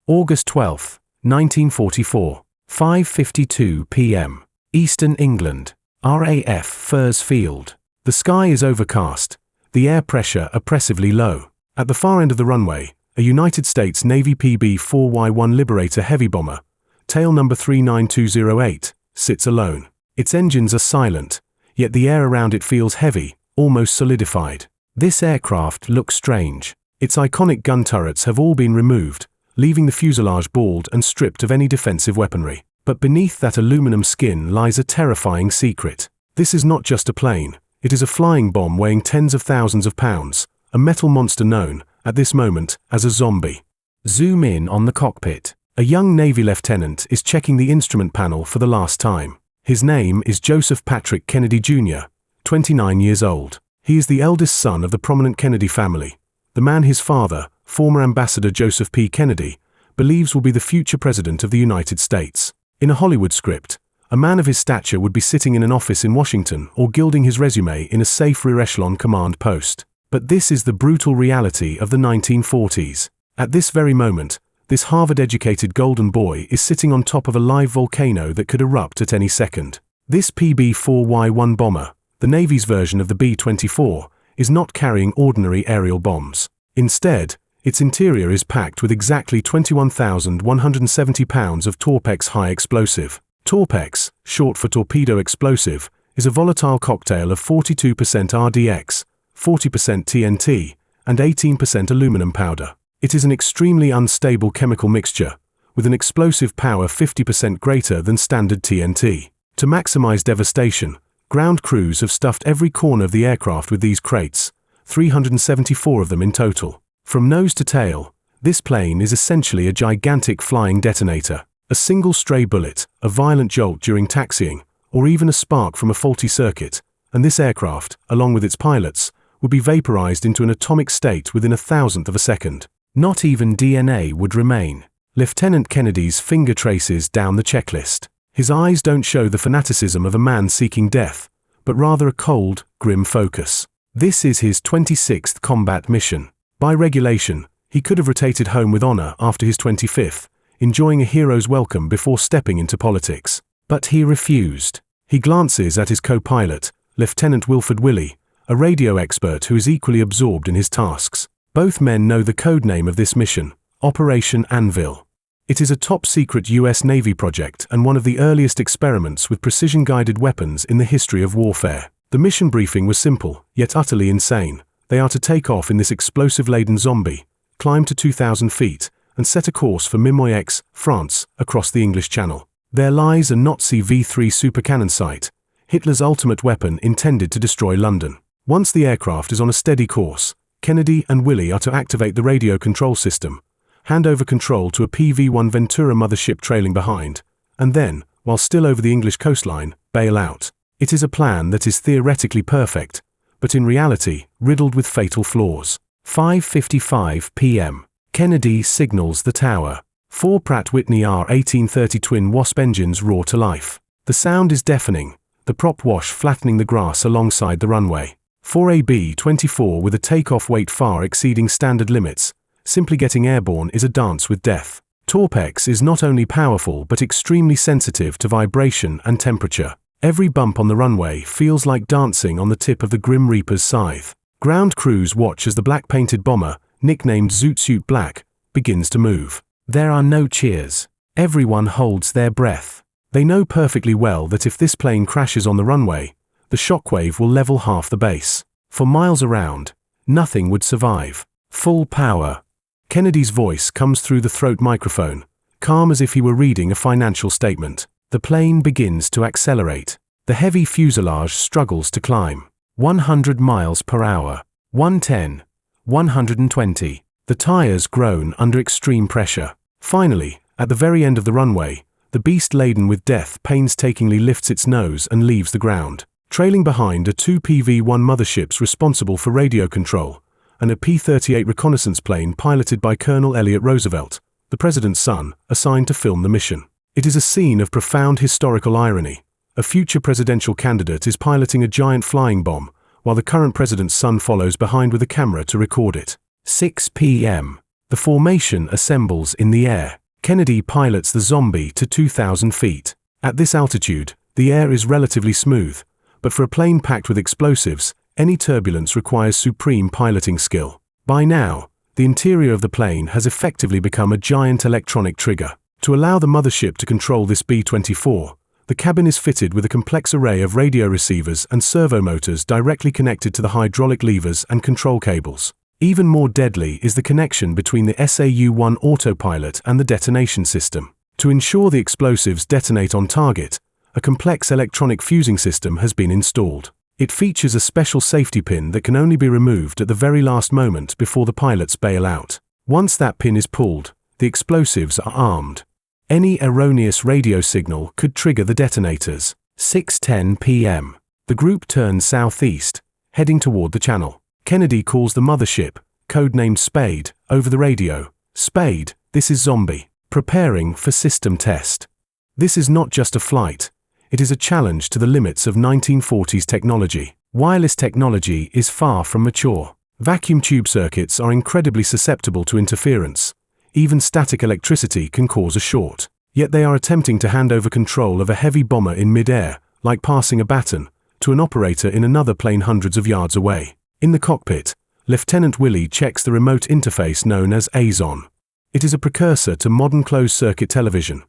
August 12, 1944, 5:52 p.m. Eastern England, RAF Furze Field. The sky is overcast, the air pressure oppressively low. At the far end of the runway, a United States Navy PB-4Y-1 Liberator heavy bomber, tail number 39208, sits alone. Its engines are silent, yet the air around it feels heavy, almost solidified. This aircraft looks strange. Its iconic gun turrets have all been removed, leaving the fuselage bald and stripped of any defensive weaponry. But beneath that aluminum skin lies a terrifying secret. This is not just a plane, it is a flying bomb weighing tens of thousands of pounds, a metal monster known, at this moment, as a zombie. Zoom in on the cockpit. A young Navy lieutenant is checking the instrument panel for the last time. His name is Joseph Patrick Kennedy Jr., 29 years old. He is the eldest son of the prominent Kennedy family, the man his father, former Ambassador Joseph P. Kennedy, believes will be the future President of the United States. In a Hollywood script, a man of his stature would be sitting in an office in Washington or gilding his resume in a safe rear echelon command post. But this is the brutal reality of the 1940s. At this very moment, this Harvard-educated golden boy is sitting on top of a live volcano that could erupt at any second. This PB-4Y-1 bomber, the Navy's version of the B-24, is not carrying ordinary aerial bombs. Instead, its interior is packed with exactly 21,170 pounds of Torpex high explosive. Torpex, short for torpedo explosive, is a volatile cocktail of 42% RDX, 40% TNT, and 18% aluminum powder. It is an extremely unstable chemical mixture, with an explosive power 50% greater than standard TNT. To maximize devastation, ground crews have stuffed every corner of the aircraft with these crates, 374 of them in total. From nose to tail, this plane is essentially a gigantic flying detonator. A single stray bullet, a violent jolt during taxiing, or even a spark from a faulty circuit, and this aircraft, along with its pilots, would be vaporized into an atomic state within a thousandth of a second. Not even DNA would remain. Lieutenant Kennedy's finger traces down the checklist. His eyes don't show the fanaticism of a man seeking death, but rather a cold, grim focus. This is his 26th combat mission. By regulation, he could have rotated home with honor after his 25th, enjoying a hero's welcome before stepping into politics. But he refused. He glances at his co-pilot, Lieutenant Wilford Willey, a radio expert who is equally absorbed in his tasks. Both men know the code name of this mission, Operation Anvil. It is a top-secret US Navy project and one of the earliest experiments with precision-guided weapons in the history of warfare. The mission briefing was simple, yet utterly insane. They are to take off in this explosive-laden zombie, climb to 2,000 feet, and set a course for Mimoix, France, across the English Channel. There lies a Nazi V3 supercannon site, Hitler's ultimate weapon intended to destroy London. Once the aircraft is on a steady course, Kennedy and Willey are to activate the radio control system, hand over control to a PV-1 Ventura mothership trailing behind, and then, while still over the English coastline, bail out. It is a plan that is theoretically perfect, but in reality, riddled with fatal flaws. 5:55 p.m. Kennedy signals the tower. 4 Pratt Whitney R1830 twin Wasp engines roar to life. The sound is deafening, the prop wash flattening the grass alongside the runway. 4AB-24 with a takeoff weight far exceeding standard limits, simply getting airborne is a dance with death. Torpex is not only powerful but extremely sensitive to vibration and temperature. Every bump on the runway feels like dancing on the tip of the Grim Reaper's scythe. Ground crews watch as the black-painted bomber, nicknamed Zoot Suit Black, begins to move. There are no cheers. Everyone holds their breath. They know perfectly well that if this plane crashes on the runway, the shockwave will level half the base. For miles around, nothing would survive. Full power. Kennedy's voice comes through the throat microphone, calm as if he were reading a financial statement. The plane begins to accelerate. The heavy fuselage struggles to climb. 100 miles per hour. 110. 120. The tires groan under extreme pressure. Finally, at the very end of the runway, the beast laden with death painstakingly lifts its nose and leaves the ground. Trailing behind are 2 PV-1 motherships responsible for radio control, and a P-38 reconnaissance plane piloted by Colonel Elliott Roosevelt, the president's son, assigned to film the mission. It is a scene of profound historical irony. A future presidential candidate is piloting a giant flying bomb, while the current president's son follows behind with a camera to record it. 6 p.m. The formation assembles in the air. Kennedy pilots the Zombie to 2,000 feet. At this altitude, the air is relatively smooth, but for a plane packed with explosives, any turbulence requires supreme piloting skill. By now, the interior of the plane has effectively become a giant electronic trigger. To allow the mothership to control this B-24, the cabin is fitted with a complex array of radio receivers and servo motors directly connected to the hydraulic levers and control cables. Even more deadly is the connection between the SAU-1 autopilot and the detonation system. To ensure the explosives detonate on target, a complex electronic fusing system has been installed. It features a special safety pin that can only be removed at the very last moment before the pilots bail out. Once that pin is pulled, the explosives are armed. Any erroneous radio signal could trigger the detonators. 6:10 p.m. The group turns southeast, heading toward the channel. Kennedy calls the mothership, codenamed Spade, over the radio. Spade, this is Zombie, preparing for system test. This is not just a flight. It is a challenge to the limits of 1940s technology. Wireless technology is far from mature. Vacuum tube circuits are incredibly susceptible to interference. Even static electricity can cause a short. Yet they are attempting to hand over control of a heavy bomber in mid-air, like passing a baton, to an operator in another plane hundreds of yards away. In the cockpit, Lieutenant Willie checks the remote interface known as Azon. It is a precursor to modern closed-circuit television.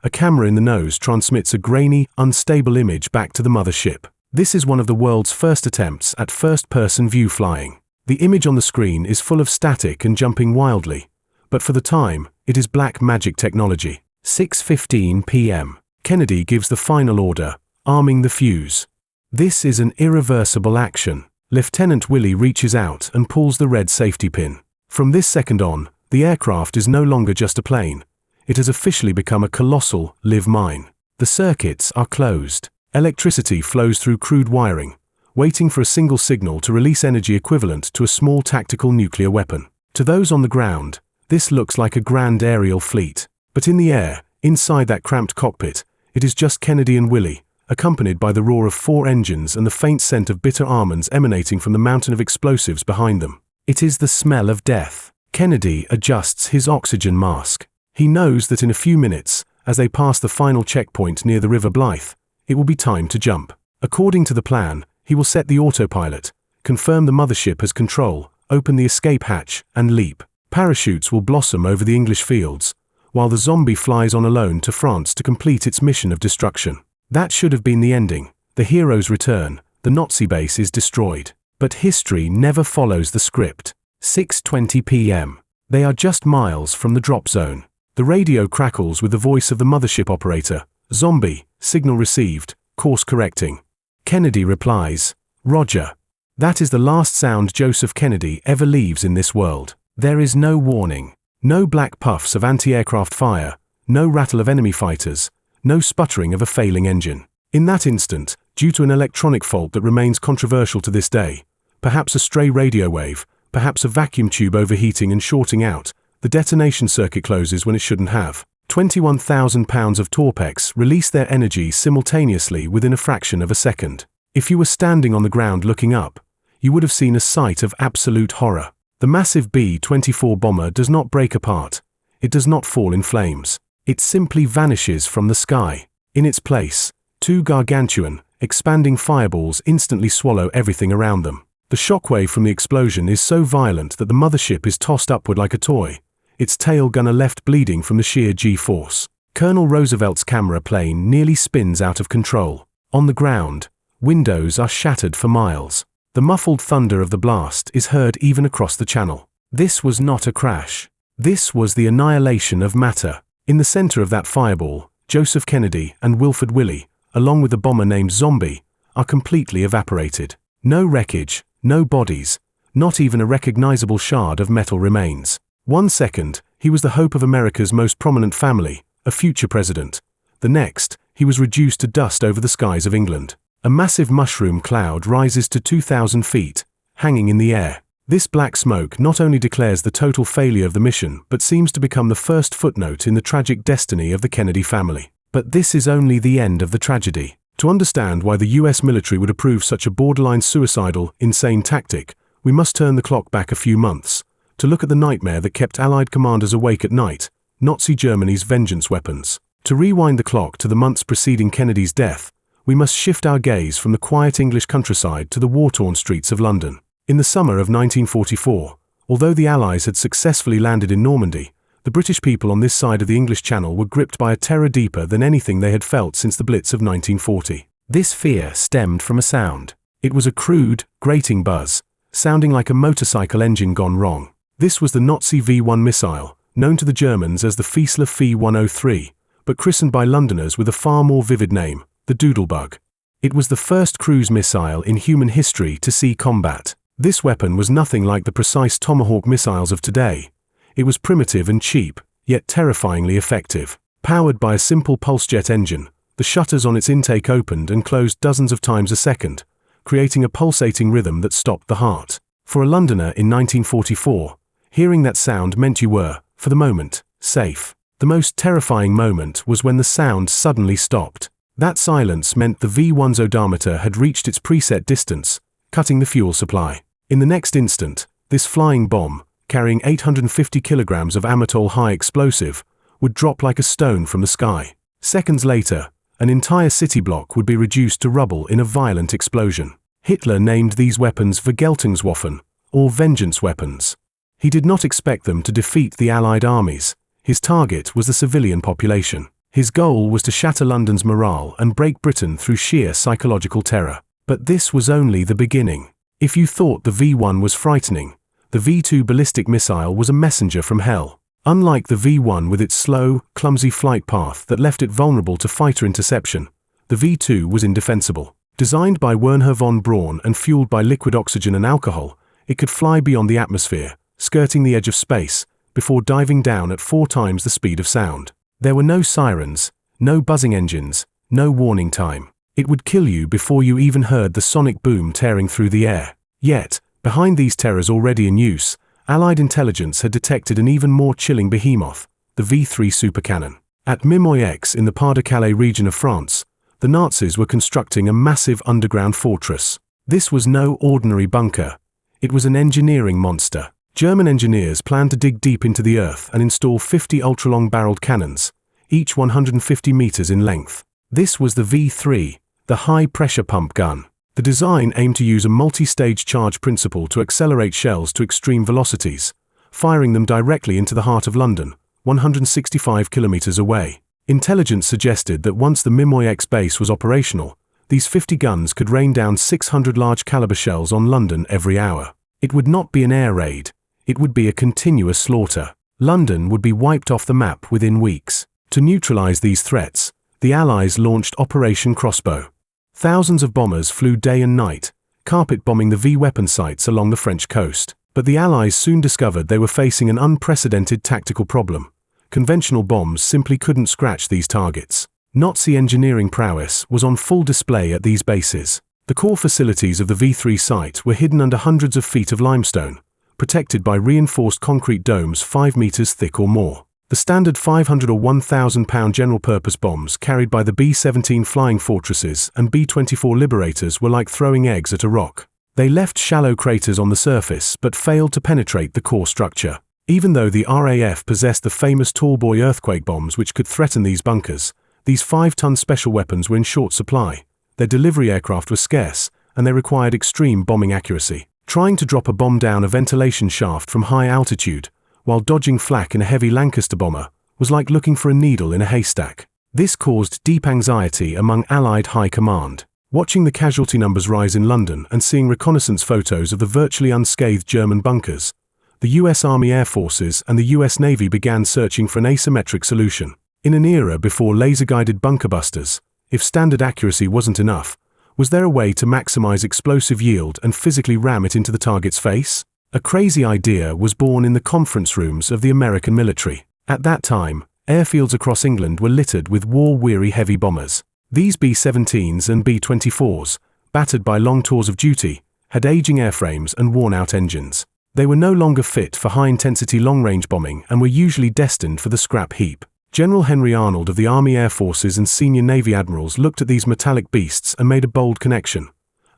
A camera in the nose transmits a grainy, unstable image back to the mothership. This is one of the world's first attempts at first-person view flying. The image on the screen is full of static and jumping wildly, but for the time, it is black magic technology. 6:15 p.m. Kennedy gives the final order, arming the fuse. This is an irreversible action. Lieutenant Willie reaches out and pulls the red safety pin. From this second on, the aircraft is no longer just a plane. It has officially become a colossal live mine. The circuits are closed. Electricity flows through crude wiring, waiting for a single signal to release energy equivalent to a small tactical nuclear weapon. To those on the ground, this looks like a grand aerial fleet. But in the air, inside that cramped cockpit, it is just Kennedy and Willie, accompanied by the roar of 4 engines and the faint scent of bitter almonds emanating from the mountain of explosives behind them. It is the smell of death. Kennedy adjusts his oxygen mask. He knows that in a few minutes, as they pass the final checkpoint near the River Blythe, it will be time to jump. According to the plan, he will set the autopilot, confirm the mothership has control, open the escape hatch, and leap. Parachutes will blossom over the English fields, while the Zombie flies on alone to France to complete its mission of destruction. That should have been the ending. The heroes return, the Nazi base is destroyed. But history never follows the script. 6:20 p.m. They are just miles from the drop zone. The radio crackles with the voice of the mothership operator. Zombie, signal received, course correcting. Kennedy replies, Roger. That is the last sound Joseph Kennedy ever leaves in this world. There is no warning. No black puffs of anti-aircraft fire, no rattle of enemy fighters, no sputtering of a failing engine. In that instant, due to an electronic fault that remains controversial to this day, perhaps a stray radio wave, perhaps a vacuum tube overheating and shorting out, the detonation circuit closes when it shouldn't have. 21,000 pounds of Torpex release their energy simultaneously within a fraction of a second. If you were standing on the ground looking up, you would have seen a sight of absolute horror. The massive B-24 bomber does not break apart. It does not fall in flames. It simply vanishes from the sky. In its place, 2 gargantuan, expanding fireballs instantly swallow everything around them. The shockwave from the explosion is so violent that the mothership is tossed upward like a toy, its tail gunner left bleeding from the sheer G-force. Colonel Roosevelt's camera plane nearly spins out of control. On the ground, windows are shattered for miles. The muffled thunder of the blast is heard even across the channel. This was not a crash. This was the annihilation of matter. In the center of that fireball, Joseph Kennedy and Wilford Willie, along with the bomber named Zombie, are completely evaporated. No wreckage, no bodies, not even a recognizable shard of metal remains. 1 second, he was the hope of America's most prominent family, a future president. The next, he was reduced to dust over the skies of England. A massive mushroom cloud rises to 2,000 feet, hanging in the air. This black smoke not only declares the total failure of the mission, but seems to become the first footnote in the tragic destiny of the Kennedy family. But this is only the end of the tragedy. To understand why the US military would approve such a borderline suicidal, insane tactic, we must turn the clock back a few months, to look at the nightmare that kept Allied commanders awake at night, Nazi Germany's vengeance weapons. To rewind the clock to the months preceding Kennedy's death, we must shift our gaze from the quiet English countryside to the war-torn streets of London. In the summer of 1944, although the Allies had successfully landed in Normandy, the British people on this side of the English Channel were gripped by a terror deeper than anything they had felt since the Blitz of 1940. This fear stemmed from a sound. It was a crude, grating buzz, sounding like a motorcycle engine gone wrong. This was the Nazi V-1 missile, known to the Germans as the Fiesler Fe-103, but christened by Londoners with a far more vivid name, the Doodlebug. It was the first cruise missile in human history to see combat. This weapon was nothing like the precise Tomahawk missiles of today. It was primitive and cheap, yet terrifyingly effective. Powered by a simple pulse-jet engine, the shutters on its intake opened and closed dozens of times a second, creating a pulsating rhythm that stopped the heart. For a Londoner in 1944, hearing that sound meant you were, for the moment, safe. The most terrifying moment was when the sound suddenly stopped. That silence meant the V-1's odometer had reached its preset distance, cutting the fuel supply. In the next instant, this flying bomb, carrying 850 kilograms of Amatol high explosive, would drop like a stone from the sky. Seconds later, an entire city block would be reduced to rubble in a violent explosion. Hitler named these weapons Vergeltungswaffen, or vengeance weapons. He did not expect them to defeat the Allied armies. His target was the civilian population. His goal was to shatter London's morale and break Britain through sheer psychological terror. But this was only the beginning. If you thought the V-1 was frightening, the V-2 ballistic missile was a messenger from hell. Unlike the V-1 with its slow, clumsy flight path that left it vulnerable to fighter interception, the V-2 was indefensible. Designed by Wernher von Braun and fueled by liquid oxygen and alcohol, it could fly beyond the atmosphere, skirting the edge of space, before diving down at 4 times the speed of sound. There were no sirens, no buzzing engines, no warning time. It would kill you before you even heard the sonic boom tearing through the air. Yet, behind these terrors already in use, Allied intelligence had detected an even more chilling behemoth, the V-3 supercannon. At Mimoix in the Pas-de-Calais region of France, the Nazis were constructing a massive underground fortress. This was no ordinary bunker. It was an engineering monster. German engineers planned to dig deep into the earth and install 50 ultra-long-barreled cannons, each 150 meters in length. This was the V-3, the high-pressure pump gun. The design aimed to use a multi-stage charge principle to accelerate shells to extreme velocities, firing them directly into the heart of London, 165 kilometers away. Intelligence suggested that once the Mimoix base was operational, these 50 guns could rain down 600 large-caliber shells on London every hour. It would not be an air raid. It would be a continuous slaughter. London would be wiped off the map within weeks. To neutralize these threats, the Allies launched Operation Crossbow. Thousands of bombers flew day and night, carpet-bombing the V-weapon sites along the French coast. But the Allies soon discovered they were facing an unprecedented tactical problem. Conventional bombs simply couldn't scratch these targets. Nazi engineering prowess was on full display at these bases. The core facilities of the V-3 site were hidden under hundreds of feet of limestone, protected by reinforced concrete domes 5 meters thick or more. The standard 500 or 1,000-pound general-purpose bombs carried by the B-17 Flying Fortresses and B-24 Liberators were like throwing eggs at a rock. They left shallow craters on the surface but failed to penetrate the core structure. Even though the RAF possessed the famous tall-boy earthquake bombs which could threaten these bunkers, these 5-ton special weapons were in short supply. Their delivery aircraft were scarce, and they required extreme bombing accuracy. Trying to drop a bomb down a ventilation shaft from high altitude, while dodging flak in a heavy Lancaster bomber, was like looking for a needle in a haystack. This caused deep anxiety among Allied high command. Watching the casualty numbers rise in London and seeing reconnaissance photos of the virtually unscathed German bunkers, the US Army Air Forces and the US Navy began searching for an asymmetric solution. In an era before laser-guided bunker busters, if standard accuracy wasn't enough, was there a way to maximize explosive yield and physically ram it into the target's face? A crazy idea was born in the conference rooms of the American military. At that time, airfields across England were littered with war-weary heavy bombers. These B-17s and B-24s, battered by long tours of duty, had aging airframes and worn-out engines. They were no longer fit for high-intensity long-range bombing and were usually destined for the scrap heap. General Henry Arnold of the Army Air Forces and senior Navy admirals looked at these metallic beasts and made a bold connection.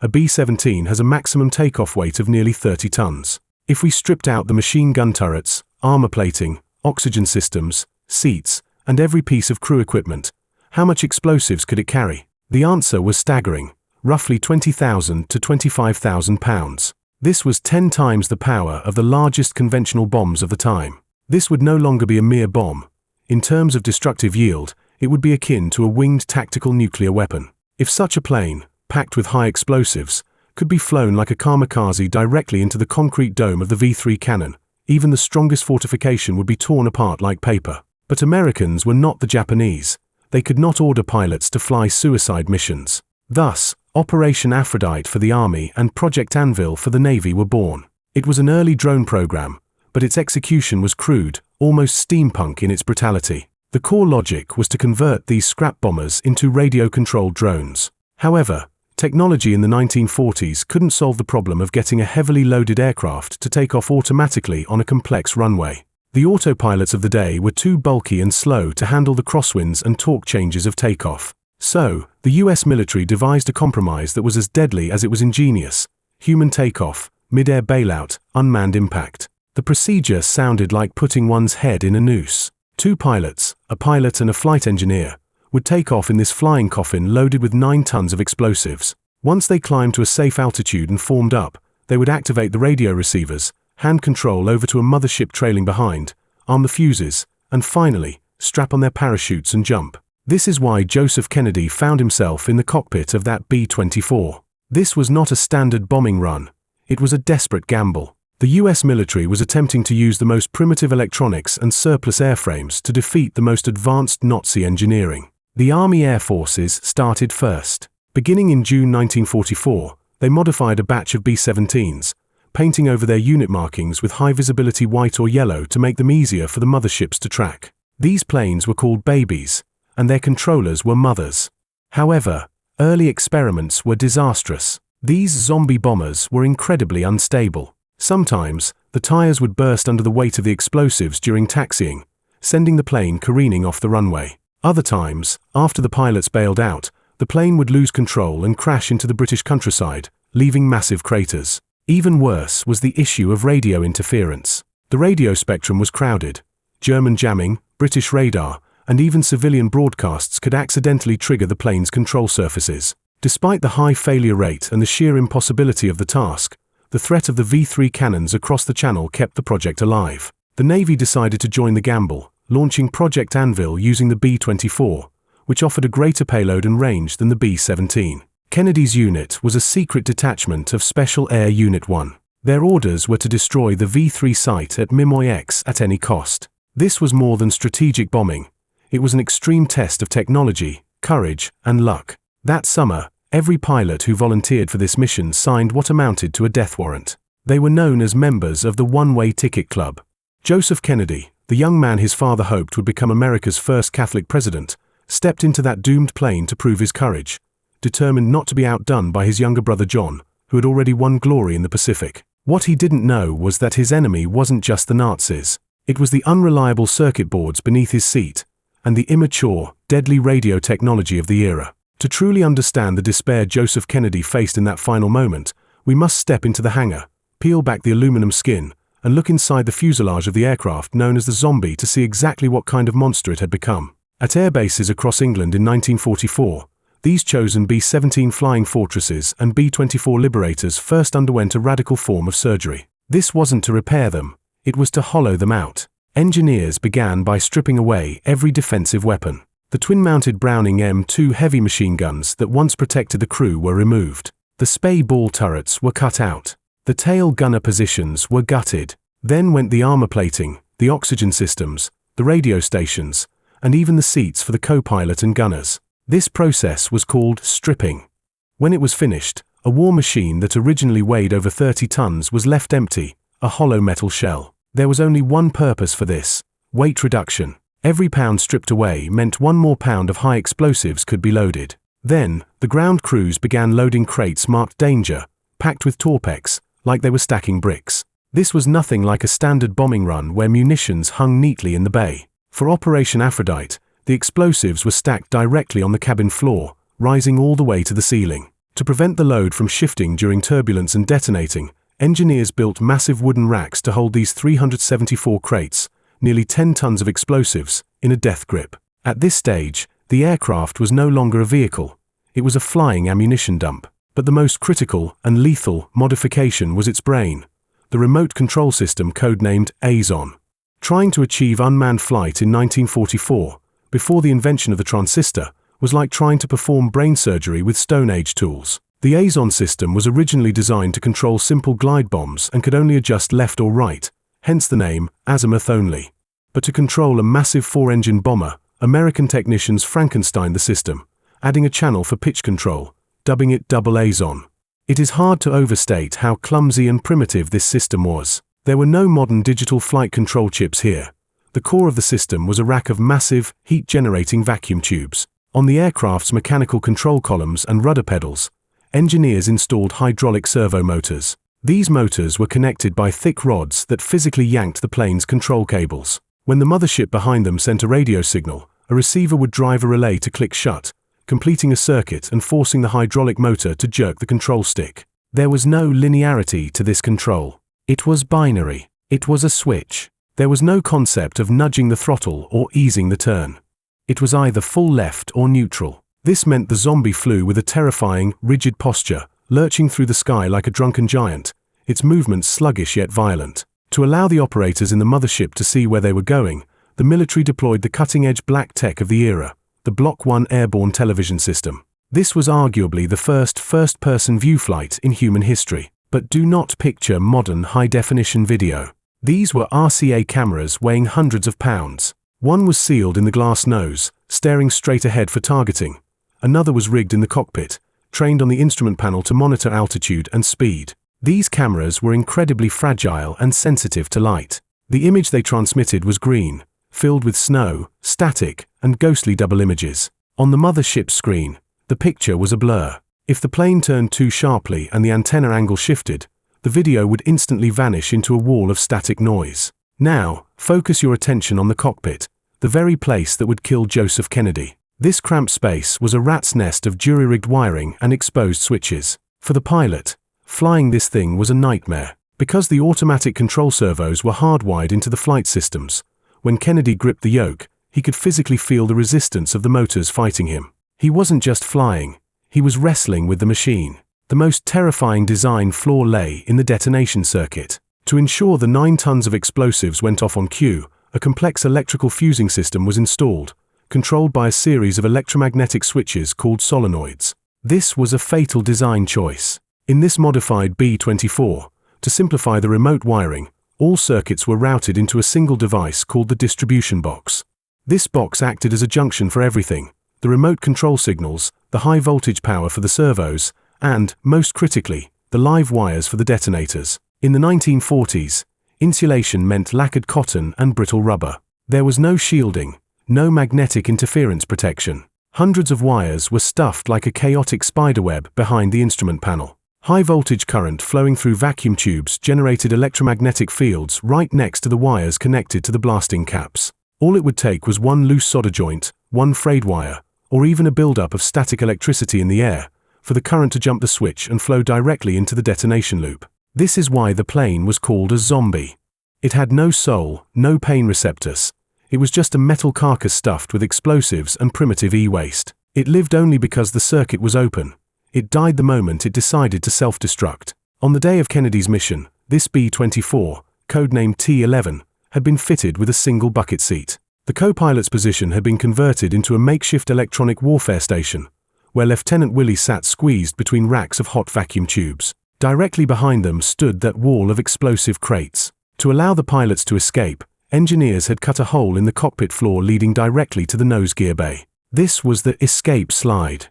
A B-17 has a maximum takeoff weight of nearly 30 tons. If we stripped out the machine gun turrets, armor plating, oxygen systems, seats, and every piece of crew equipment, how much explosives could it carry? The answer was staggering, roughly 20,000 to 25,000 pounds. This was 10 times the power of the largest conventional bombs of the time. This would no longer be a mere bomb. In terms of destructive yield, it would be akin to a winged tactical nuclear weapon. If such a plane, packed with high explosives, could be flown like a kamikaze directly into the concrete dome of the V3 cannon, even the strongest fortification would be torn apart like paper. But Americans were not the Japanese. They could not order pilots to fly suicide missions. Thus, Operation Aphrodite for the Army and Project Anvil for the Navy were born. It was an early drone program, but its execution was crude, almost steampunk in its brutality. The core logic was to convert these scrap bombers into radio-controlled drones. However, technology in the 1940s couldn't solve the problem of getting a heavily loaded aircraft to take off automatically on a complex runway. The autopilots of the day were too bulky and slow to handle the crosswinds and torque changes of takeoff. So, the US military devised a compromise that was as deadly as it was ingenious: human takeoff, mid-air bailout, unmanned impact. The procedure sounded like putting one's head in a noose. 2 pilots, a pilot and a flight engineer, would take off in this flying coffin loaded with 9 tons of explosives. Once they climbed to a safe altitude and formed up, they would activate the radio receivers, hand control over to a mothership trailing behind, arm the fuses, and finally, strap on their parachutes and jump. This is why Joseph Kennedy found himself in the cockpit of that B-24. This was not a standard bombing run. It was a desperate gamble. The US military was attempting to use the most primitive electronics and surplus airframes to defeat the most advanced Nazi engineering. The Army Air Forces started first. Beginning in June 1944, they modified a batch of B-17s, painting over their unit markings with high-visibility white or yellow to make them easier for the motherships to track. These planes were called babies, and their controllers were mothers. However, early experiments were disastrous. These zombie bombers were incredibly unstable. Sometimes, the tires would burst under the weight of the explosives during taxiing, sending the plane careening off the runway. Other times, after the pilots bailed out, the plane would lose control and crash into the British countryside, leaving massive craters. Even worse was the issue of radio interference. The radio spectrum was crowded. German jamming, British radar, and even civilian broadcasts could accidentally trigger the plane's control surfaces. Despite the high failure rate and the sheer impossibility of the task, the threat of the V3 cannons across the channel kept the project alive. The Navy decided to join the gamble, launching Project Anvil using the B-24, which offered a greater payload and range than the B-17. Kennedy's unit was a secret detachment of Special Air Unit 1. Their orders were to destroy the V3 site at Mimoy X at any cost. This was more than strategic bombing. It was an extreme test of technology, courage, and luck. That summer, every pilot who volunteered for this mission signed what amounted to a death warrant. They were known as members of the One-Way Ticket Club. Joseph Kennedy, the young man his father hoped would become America's first Catholic president, stepped into that doomed plane to prove his courage, determined not to be outdone by his younger brother John, who had already won glory in the Pacific. What he didn't know was that his enemy wasn't just the Nazis. It was the unreliable circuit boards beneath his seat, and the immature, deadly radio technology of the era. To truly understand the despair Joseph Kennedy faced in that final moment, we must step into the hangar, peel back the aluminum skin, and look inside the fuselage of the aircraft known as the Zombie to see exactly what kind of monster it had become. At air bases across England in 1944, these chosen B-17 Flying Fortresses and B-24 Liberators first underwent a radical form of surgery. This wasn't to repair them, it was to hollow them out. Engineers began by stripping away every defensive weapon. The twin-mounted Browning M2 heavy machine guns that once protected the crew were removed. The spay ball turrets were cut out. The tail gunner positions were gutted. Then went the armor plating, the oxygen systems, the radio stations, and even the seats for the co-pilot and gunners. This process was called stripping. When it was finished, a war machine that originally weighed over 30 tons was left empty, a hollow metal shell. There was only one purpose for this: weight reduction. Every pound stripped away meant 1 more pound of high explosives could be loaded. Then, the ground crews began loading crates marked danger, packed with Torpex, like they were stacking bricks. This was nothing like a standard bombing run where munitions hung neatly in the bay. For Operation Aphrodite, the explosives were stacked directly on the cabin floor, rising all the way to the ceiling. To prevent the load from shifting during turbulence and detonating, Engineers built massive wooden racks to hold these 374 crates, nearly 10 tons of explosives, in a death grip. At this stage, the aircraft was no longer a vehicle. It was a flying ammunition dump. But the most critical and lethal modification was its brain, the remote control system codenamed Azon. Trying to achieve unmanned flight in 1944, before the invention of the transistor, was like trying to perform brain surgery with Stone Age tools. The Azon system was originally designed to control simple glide bombs and could only adjust left or right, hence the name azimuth only. But to control a massive 4-engine bomber, American technicians Frankensteined the system, adding a channel for pitch control, dubbing it Double Azon. It is hard to overstate how clumsy and primitive this system was. There were no modern digital flight control chips here. The core of the system was a rack of massive, heat-generating vacuum tubes. On the aircraft's mechanical control columns and rudder pedals, engineers installed hydraulic servo motors. These motors were connected by thick rods that physically yanked the plane's control cables. When the mothership behind them sent a radio signal, a receiver would drive a relay to click shut, completing a circuit and forcing the hydraulic motor to jerk the control stick. There was no linearity to this control. It was binary. It was a switch. There was no concept of nudging the throttle or easing the turn. It was either full left or neutral. This meant the zombie flew with a terrifying, rigid posture, lurching through the sky like a drunken giant, its movements sluggish yet violent. To allow the operators in the mothership to see where they were going, the military deployed the cutting-edge black tech of the era, the Block 1 airborne television system. This was arguably the first-person view flight in human history. But do not picture modern high-definition video. These were RCA cameras weighing hundreds of pounds. One was sealed in the glass nose, staring straight ahead for targeting. Another was rigged in the cockpit, trained on the instrument panel to monitor altitude and speed. These cameras were incredibly fragile and sensitive to light. The image they transmitted was green, filled with snow, static, and ghostly double images. On the mothership's screen, the picture was a blur. If the plane turned too sharply and the antenna angle shifted, the video would instantly vanish into a wall of static noise. Now, focus your attention on the cockpit, the very place that would kill Joseph Kennedy. This cramped space was a rat's nest of jury-rigged wiring and exposed switches. For the pilot, flying this thing was a nightmare. Because the automatic control servos were hardwired into the flight systems, when Kennedy gripped the yoke, he could physically feel the resistance of the motors fighting him. He wasn't just flying, he was wrestling with the machine. The most terrifying design flaw lay in the detonation circuit. To ensure the 9 tons of explosives went off on cue, a complex electrical fusing system was installed, controlled by a series of electromagnetic switches called solenoids. This was a fatal design choice. In this modified B-24, to simplify the remote wiring, all circuits were routed into a single device called the distribution box. This box acted as a junction for everything: the remote control signals, the high voltage power for the servos, and, most critically, the live wires for the detonators. In the 1940s, insulation meant lacquered cotton and brittle rubber. There was no shielding, no magnetic interference protection. Hundreds of wires were stuffed like a chaotic spiderweb behind the instrument panel. High voltage current flowing through vacuum tubes generated electromagnetic fields right next to the wires connected to the blasting caps. All it would take was one loose solder joint, one frayed wire, or even a buildup of static electricity in the air, for the current to jump the switch and flow directly into the detonation loop. This is why the plane was called a zombie. It had no soul, no pain receptors. It was just a metal carcass stuffed with explosives and primitive e-waste. It lived only because the circuit was open. It died the moment it decided to self-destruct. On the day of Kennedy's mission, this B-24, codenamed T-11, had been fitted with a single bucket seat. The co-pilot's position had been converted into a makeshift electronic warfare station, where Lieutenant Willie sat squeezed between racks of hot vacuum tubes. Directly behind them stood that wall of explosive crates. To allow the pilots to escape, engineers had cut a hole in the cockpit floor leading directly to the nose gear bay. This was the escape slide.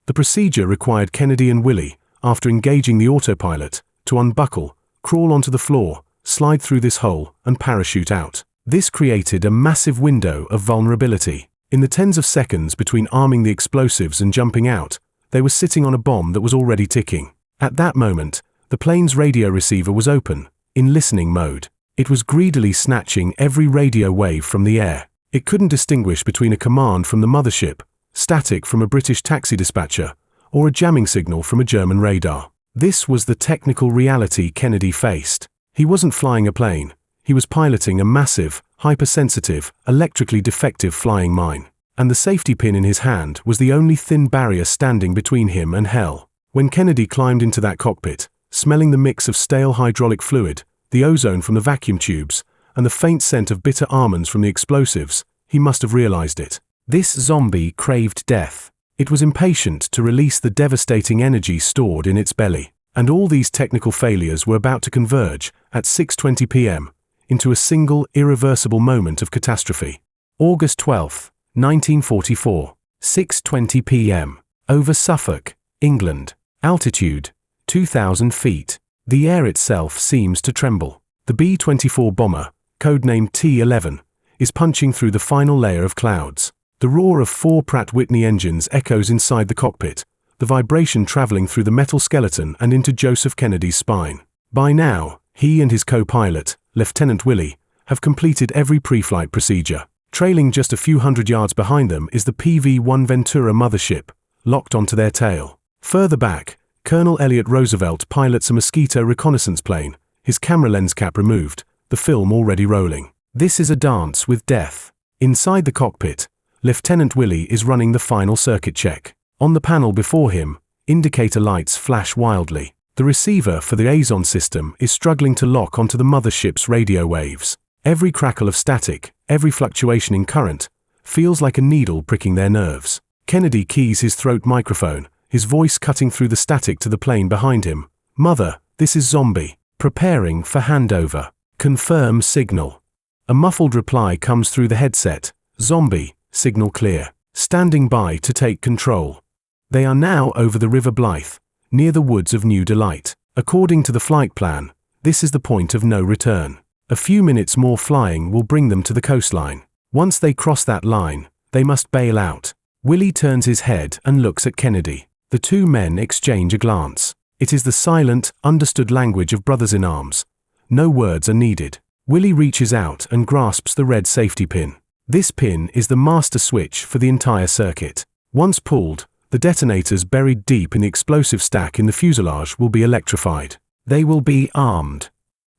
The procedure required Kennedy and Willie, after engaging the autopilot, to unbuckle, crawl onto the floor, slide through this hole, and parachute out. This created a massive window of vulnerability. In the tens of seconds between arming the explosives and jumping out, they were sitting on a bomb that was already ticking. At that moment, the plane's radio receiver was open, in listening mode. It was greedily snatching every radio wave from the air. It couldn't distinguish between a command from the mothership, static from a British taxi dispatcher, or a jamming signal from a German radar. This was the technical reality Kennedy faced. He wasn't flying a plane. He was piloting a massive, hypersensitive, electrically defective flying mine. And the safety pin in his hand was the only thin barrier standing between him and hell. When Kennedy climbed into that cockpit, smelling the mix of stale hydraulic fluid, the ozone from the vacuum tubes, and the faint scent of bitter almonds from the explosives, he must have realized it. This zombie craved death. It was impatient to release the devastating energy stored in its belly. And all these technical failures were about to converge, at 6:20 p.m., into a single, irreversible moment of catastrophe. August 12, 1944, 6:20 p.m., over Suffolk, England. Altitude, 2,000 feet. The air itself seems to tremble. The B-24 bomber, codenamed T-11, is punching through the final layer of clouds. The roar of 4 Pratt Whitney engines echoes inside the cockpit, the vibration traveling through the metal skeleton and into Joseph Kennedy's spine. By now, he and his co-pilot, Lieutenant Willie, have completed every pre-flight procedure. Trailing just a few hundred yards behind them is the PV-1 Ventura mothership, locked onto their tail. Further back, Colonel Elliott Roosevelt pilots a Mosquito reconnaissance plane, his camera lens cap removed, the film already rolling. This is a dance with death. Inside the cockpit, Lieutenant Willie is running the final circuit check. On the panel before him, indicator lights flash wildly. The receiver for the Azon system is struggling to lock onto the mothership's radio waves. Every crackle of static, every fluctuation in current, feels like a needle pricking their nerves. Kennedy keys his throat microphone, his voice cutting through the static to the plane behind him. "Mother, this is Zombie. Preparing for handover. Confirm signal." A muffled reply comes through the headset. "Zombie, signal clear. Standing by to take control." They are now over the River Blythe, near the woods of New Delight. According to the flight plan, this is the point of no return. A few minutes more flying will bring them to the coastline. Once they cross that line, they must bail out. Willie turns his head and looks at Kennedy. The two men exchange a glance. It is the silent, understood language of brothers in arms. No words are needed. Willie reaches out and grasps the red safety pin. This pin is the master switch for the entire circuit. Once pulled, the detonators buried deep in the explosive stack in the fuselage will be electrified. They will be armed.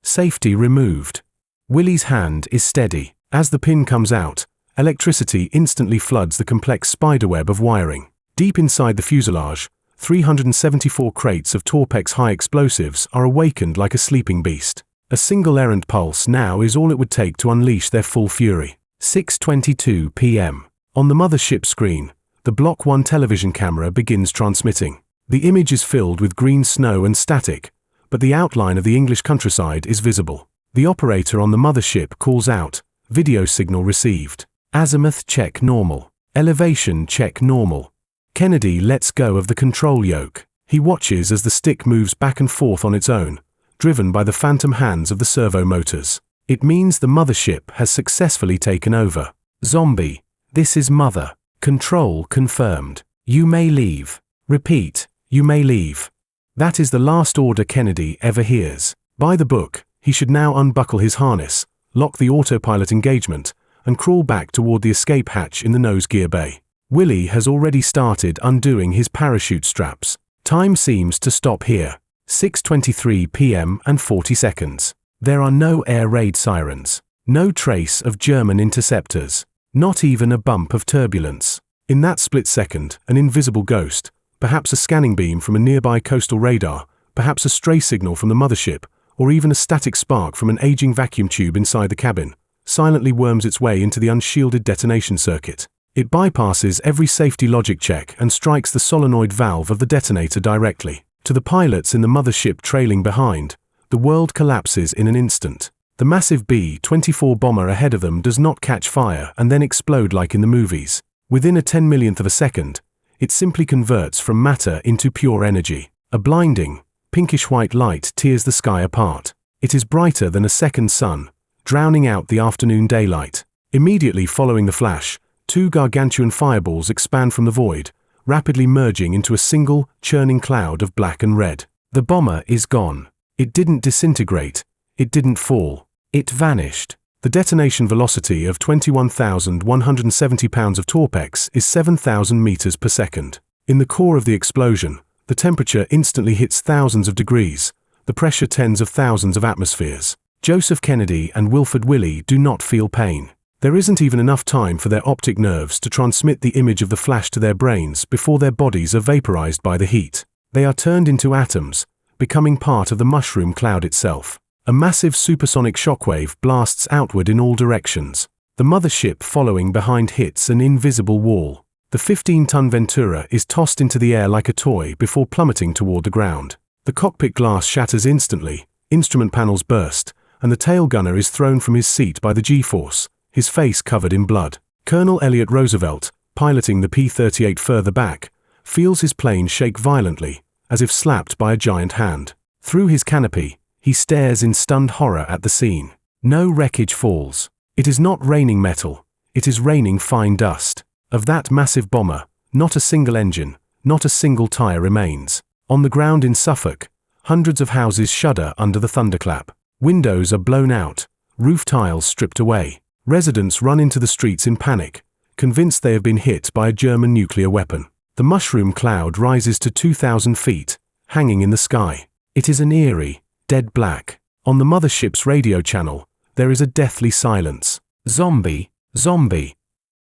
Safety removed. Willie's hand is steady. As the pin comes out, electricity instantly floods the complex spiderweb of wiring. Deep inside the fuselage, 374 crates of Torpex high explosives are awakened like a sleeping beast. A single errant pulse now is all it would take to unleash their full fury. 6:22 p.m. On the mothership screen, the Block 1 television camera begins transmitting. The image is filled with green snow and static, but the outline of the English countryside is visible. The operator on the mothership calls out, "Video signal received. Azimuth check normal. Elevation check normal." Kennedy lets go of the control yoke. He watches as the stick moves back and forth on its own, driven by the phantom hands of the servo motors. It means the mothership has successfully taken over. "Zombie, this is Mother. Control confirmed. You may leave. Repeat, you may leave." That is the last order Kennedy ever hears. By the book, he should now unbuckle his harness, lock the autopilot engagement, and crawl back toward the escape hatch in the nose gear bay. Willie has already started undoing his parachute straps. Time seems to stop here. 6:23 p.m. and 40 seconds. There are no air raid sirens. No trace of German interceptors. Not even a bump of turbulence. In that split second, an invisible ghost, perhaps a scanning beam from a nearby coastal radar, perhaps a stray signal from the mothership, or even a static spark from an aging vacuum tube inside the cabin, silently worms its way into the unshielded detonation circuit. It bypasses every safety logic check and strikes the solenoid valve of the detonator directly. To the pilots in the mothership trailing behind, the world collapses in an instant. The massive B-24 bomber ahead of them does not catch fire and then explode like in the movies. Within a 10 millionth of a second, it simply converts from matter into pure energy. A blinding, pinkish-white light tears the sky apart. It is brighter than a second sun, drowning out the afternoon daylight. Immediately following the flash, two gargantuan fireballs expand from the void, rapidly merging into a single, churning cloud of black and red. The bomber is gone. It didn't disintegrate. It didn't fall. It vanished. The detonation velocity of 21,170 pounds of Torpex is 7,000 meters per second. In the core of the explosion, The temperature instantly hits thousands of degrees, the pressure tens of thousands of atmospheres. Joseph Kennedy and Wilford Willey do not feel pain. There isn't even enough time for their optic nerves to transmit the image of the flash to their brains before their bodies are vaporized by the heat. They are turned into atoms, becoming part of the mushroom cloud itself. A massive supersonic shockwave blasts outward in all directions. The mothership following behind hits an invisible wall. The 15-ton Ventura is tossed into the air like a toy before plummeting toward the ground. The cockpit glass shatters instantly, instrument panels burst, and the tail gunner is thrown from his seat by the G-force, his face covered in blood. Colonel Elliott Roosevelt, piloting the P-38 further back, feels his plane shake violently, as if slapped by a giant hand. Through his canopy, he stares in stunned horror at the scene. No wreckage falls. It is not raining metal, it is raining fine dust. Of that massive bomber, not a single engine, not a single tire remains. On the ground in Suffolk, hundreds of houses shudder under the thunderclap. Windows are blown out, roof tiles stripped away. Residents run into the streets in panic, convinced they have been hit by a German nuclear weapon. The mushroom cloud rises to 2,000 feet, hanging in the sky. It is an eerie, dead black. On the mothership's radio channel, there is a deathly silence. Zombie, zombie.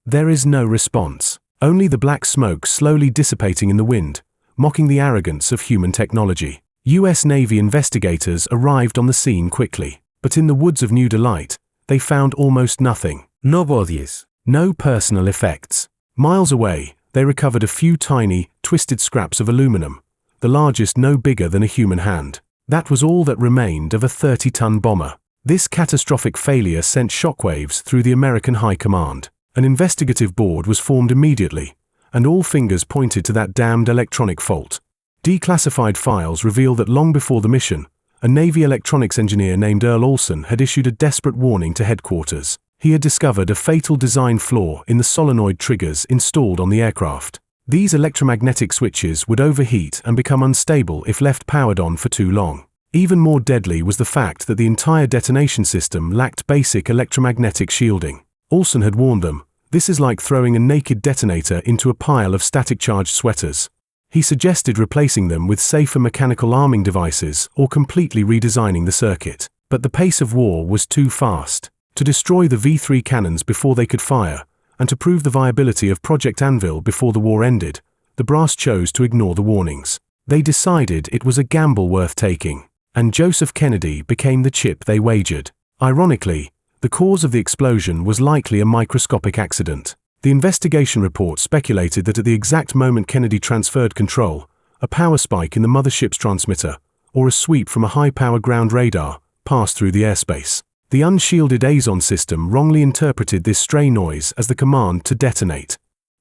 There is no response. Only the black smoke slowly dissipating in the wind, mocking the arrogance of human technology. US Navy investigators arrived on the scene quickly, but in the woods of New Delight, they found almost nothing. No bodies. No personal effects. Miles away, they recovered a few tiny, twisted scraps of aluminum, the largest no bigger than a human hand. That was all that remained of a 30-ton bomber. This catastrophic failure sent shockwaves through the American High Command. An investigative board was formed immediately, and all fingers pointed to that damned electronic fault. Declassified files reveal that long before the mission, a Navy electronics engineer named Earl Olson had issued a desperate warning to headquarters. He had discovered a fatal design flaw in the solenoid triggers installed on the aircraft. These electromagnetic switches would overheat and become unstable if left powered on for too long. Even more deadly was the fact that the entire detonation system lacked basic electromagnetic shielding. Olson had warned them, this is like throwing a naked detonator into a pile of static-charged sweaters. He suggested replacing them with safer mechanical arming devices or completely redesigning the circuit. But the pace of war was too fast. To destroy the V3 cannons before they could fire, and to prove the viability of Project Anvil before the war ended, the brass chose to ignore the warnings. They decided it was a gamble worth taking, and Joseph Kennedy became the chip they wagered. Ironically, the cause of the explosion was likely a microscopic accident. The investigation report speculated that at the exact moment Kennedy transferred control, a power spike in the mothership's transmitter, or a sweep from a high-power ground radar, passed through the airspace. The unshielded Azon system wrongly interpreted this stray noise as the command to detonate.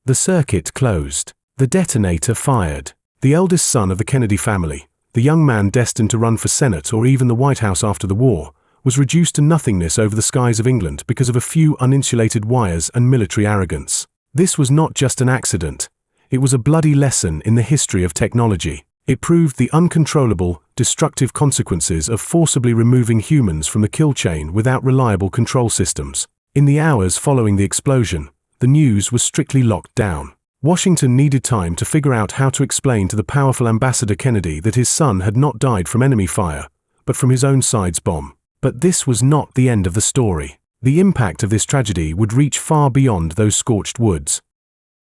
The circuit closed. The detonator fired. The eldest son of the Kennedy family, the young man destined to run for Senate or even the White House after the war, was reduced to nothingness over the skies of England because of a few uninsulated wires and military arrogance. This was not just an accident. It was a bloody lesson in the history of technology. It proved the uncontrollable, destructive consequences of forcibly removing humans from the kill chain without reliable control systems. In the hours following the explosion, the news was strictly locked down. Washington needed time to figure out how to explain to the powerful Ambassador Kennedy that his son had not died from enemy fire, but from his own side's bomb. But this was not the end of the story. The impact of this tragedy would reach far beyond those scorched woods.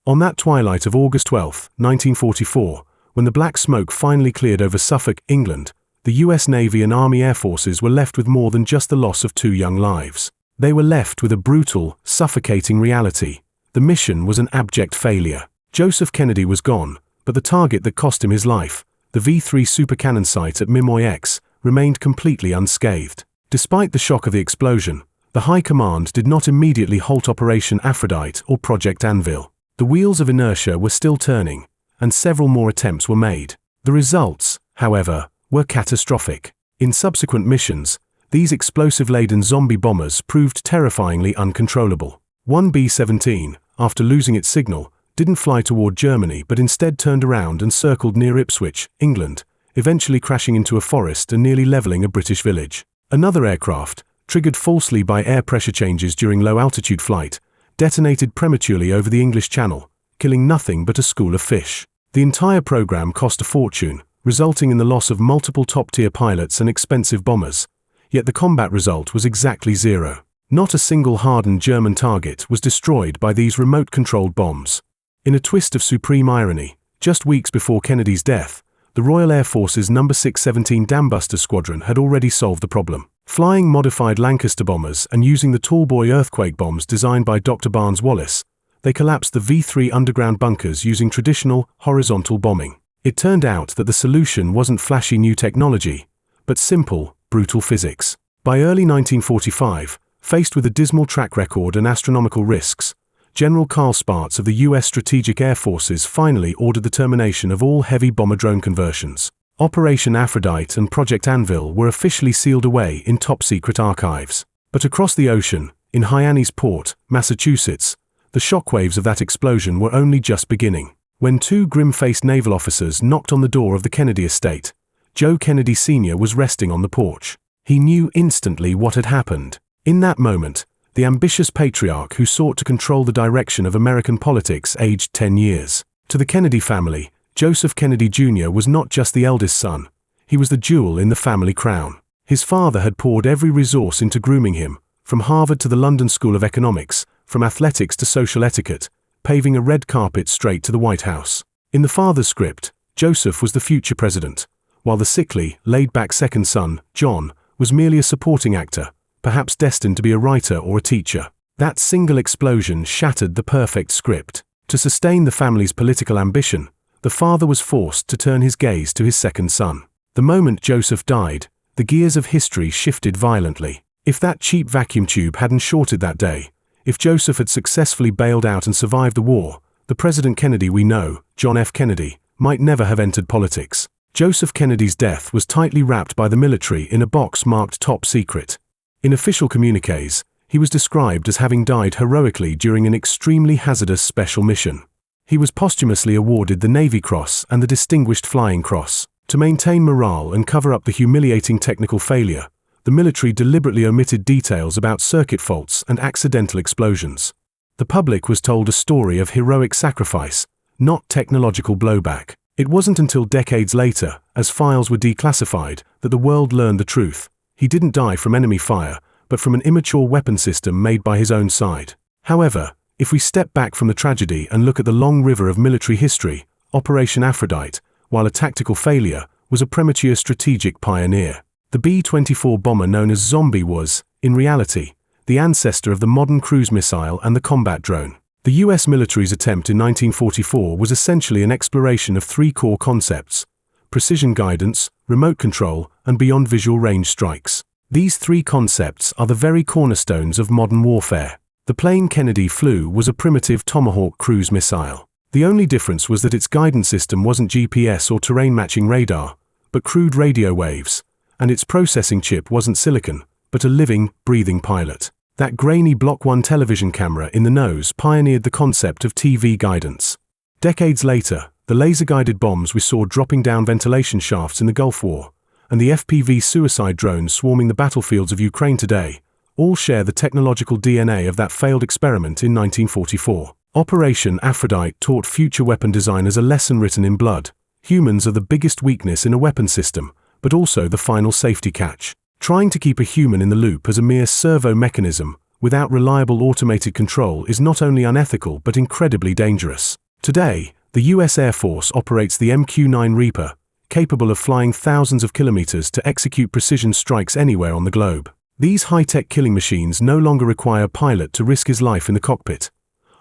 On that twilight of August 12, 1944, when the black smoke finally cleared over Suffolk, England, the US Navy and Army Air Forces were left with more than just the loss of 2 young lives. They were left with a brutal, suffocating reality. The mission was an abject failure. Joseph Kennedy was gone, but the target that cost him his life, the V3 supercannon site at Mimoy X, remained completely unscathed. Despite the shock of the explosion, the High Command did not immediately halt Operation Aphrodite or Project Anvil. The wheels of inertia were still turning, and several more attempts were made. The results, however, were catastrophic. In subsequent missions, these explosive-laden zombie bombers proved terrifyingly uncontrollable. One B-17, after losing its signal, didn't fly toward Germany but instead turned around and circled near Ipswich, England, eventually crashing into a forest and nearly leveling a British village. Another aircraft, triggered falsely by air pressure changes during low-altitude flight, detonated prematurely over the English Channel, killing nothing but a school of fish. The entire program cost a fortune, resulting in the loss of multiple top-tier pilots and expensive bombers. Yet the combat result was exactly zero. Not a single hardened German target was destroyed by these remote-controlled bombs. In a twist of supreme irony, just weeks before Kennedy's death, the Royal Air Force's No. 617 Dambuster Squadron had already solved the problem. Flying modified Lancaster bombers and using the Tallboy earthquake bombs designed by Dr. Barnes Wallis, they collapsed the V-3 underground bunkers using traditional, horizontal bombing. It turned out that the solution wasn't flashy new technology, but simple, brutal physics. By early 1945, faced with a dismal track record and astronomical risks, General Carl Spaatz of the U.S. Strategic Air Forces finally ordered the termination of all heavy bomber drone conversions. Operation Aphrodite and Project Anvil were officially sealed away in top-secret archives. But across the ocean, in Hyannisport, Massachusetts, the shockwaves of that explosion were only just beginning. When two grim-faced naval officers knocked on the door of the Kennedy estate, Joe Kennedy Sr. was resting on the porch. He knew instantly what had happened. In that moment, the ambitious patriarch who sought to control the direction of American politics aged 10 years. To the Kennedy family, Joseph Kennedy Jr. was not just the eldest son, he was the jewel in the family crown. His father had poured every resource into grooming him, from Harvard to the London School of Economics, from athletics to social etiquette, paving a red carpet straight to the White House. In the father's script, Joseph was the future president, while the sickly, laid-back second son, John, was merely a supporting actor, perhaps destined to be a writer or a teacher. That single explosion shattered the perfect script. To sustain the family's political ambition, the father was forced to turn his gaze to his second son. The moment Joseph died, the gears of history shifted violently. If that cheap vacuum tube hadn't shorted that day, if Joseph had successfully bailed out and survived the war, the President Kennedy we know, John F. Kennedy, might never have entered politics. Joseph Kennedy's death was tightly wrapped by the military in a box marked top secret. In official communiques, he was described as having died heroically during an extremely hazardous special mission. He was posthumously awarded the Navy Cross and the Distinguished Flying Cross. To maintain morale and cover up the humiliating technical failure, the military deliberately omitted details about circuit faults and accidental explosions. The public was told a story of heroic sacrifice, not technological blowback. It wasn't until decades later, as files were declassified, that the world learned the truth. He didn't die from enemy fire, but from an immature weapon system made by his own side. However, if we step back from the tragedy and look at the long river of military history, Operation Aphrodite, while a tactical failure, was a premature strategic pioneer. The B-24 bomber known as Zombie was, in reality, the ancestor of the modern cruise missile and the combat drone. The US military's attempt in 1944 was essentially an exploration of three core concepts: precision guidance, remote control, and beyond visual range strikes. These three concepts are the very cornerstones of modern warfare. The plane Kennedy flew was a primitive Tomahawk cruise missile. The only difference was that its guidance system wasn't GPS or terrain-matching radar, but crude radio waves, and its processing chip wasn't silicon, but a living, breathing pilot. That grainy Block 1 television camera in the nose pioneered the concept of TV guidance. Decades later, the laser-guided bombs we saw dropping down ventilation shafts in the Gulf War, and the FPV suicide drones swarming the battlefields of Ukraine today, all share the technological DNA of that failed experiment in 1944. Operation Aphrodite taught future weapon designers a lesson written in blood. Humans are the biggest weakness in a weapon system, but also the final safety catch. Trying to keep a human in the loop as a mere servo mechanism, without reliable automated control, is not only unethical but incredibly dangerous. Today, the US Air Force operates the MQ-9 Reaper, capable of flying thousands of kilometers to execute precision strikes anywhere on the globe. These high-tech killing machines no longer require a pilot to risk his life in the cockpit.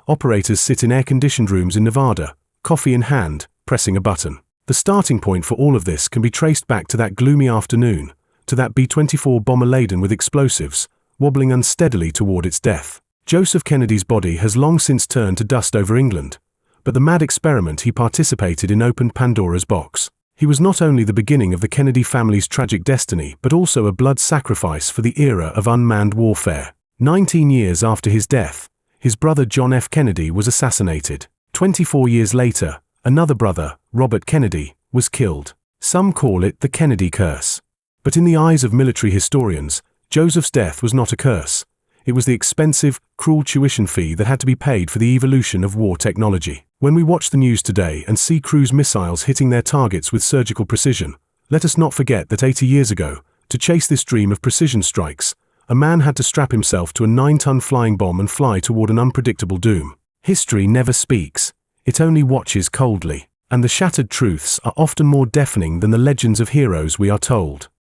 Operators sit in air-conditioned rooms in Nevada, coffee in hand, pressing a button. The starting point for all of this can be traced back to that gloomy afternoon, to that B-24 bomber laden with explosives, wobbling unsteadily toward its death. Joseph Kennedy's body has long since turned to dust over England, but the mad experiment he participated in opened Pandora's box. He was not only the beginning of the Kennedy family's tragic destiny, but also a blood sacrifice for the era of unmanned warfare. 19 years after his death, his brother John F. Kennedy was assassinated. 24 years later, another brother, Robert Kennedy, was killed. Some call it the Kennedy curse. But in the eyes of military historians, Joseph's death was not a curse. It was the expensive, cruel tuition fee that had to be paid for the evolution of war technology. When we watch the news today and see cruise missiles hitting their targets with surgical precision, let us not forget that 80 years ago, to chase this dream of precision strikes, a man had to strap himself to a 9-ton flying bomb and fly toward an unpredictable doom. History never speaks, it only watches coldly, and the shattered truths are often more deafening than the legends of heroes we are told.